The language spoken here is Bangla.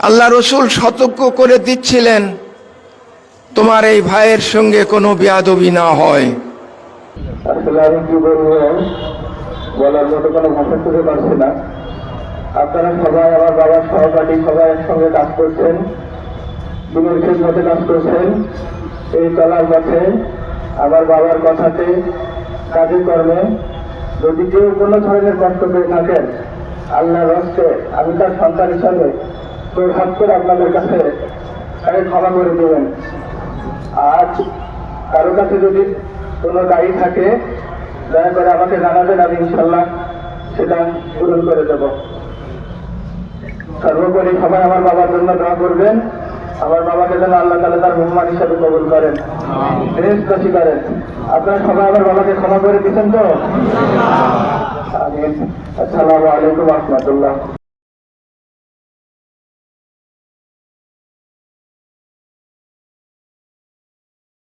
আল্লাহ রসুল সতর্ক করে দিচ্ছিলেন তোমার এই ভাইয়ের সঙ্গে কোনো বেয়াদবি না হয়। আসলে আমি কি বলবো, বলার মতো কোনো ভাষা খুঁজে পাচ্ছি না। আপনারা সবাই আমার বাবার সহপাঠী, সবাই একসঙ্গে কাজ করছেন, দিনের খেদমতে কাজ করছেন। এই চলার পথে আমার বাবার কথাতে, কাজে কর্মে যদি কেউ কোনো ধরনের কষ্ট পেয়ে থাকেন, আল্লাহর হস্তে আমি তার সন্তান হিসাবে তোর হাত করে আপনাদের কাছে তাকে ক্ষমা করে দেবেন। আজ কারো কাছে যদি কোনো দায়ী থাকে, দয়া করে আমাকে জানাবেন, আমি ইনশাল্লাহ সেটা পূরণ করে দেব। সর্বোপরি সবাই আমার বাবার জন্য দোয়া করবেন। আমার বাবাকে যেন আল্লাহ তাআলা তার মেহমান হিসাবে কবুল করেন, বেহেশতবাসী করেন। আপনারা সবাই আমার বাবাকে ক্ষমা করে দিচ্ছেন তো? আমিন। আসসালামু আলাইকুম ওয়া রাহমাতুল্লাহ।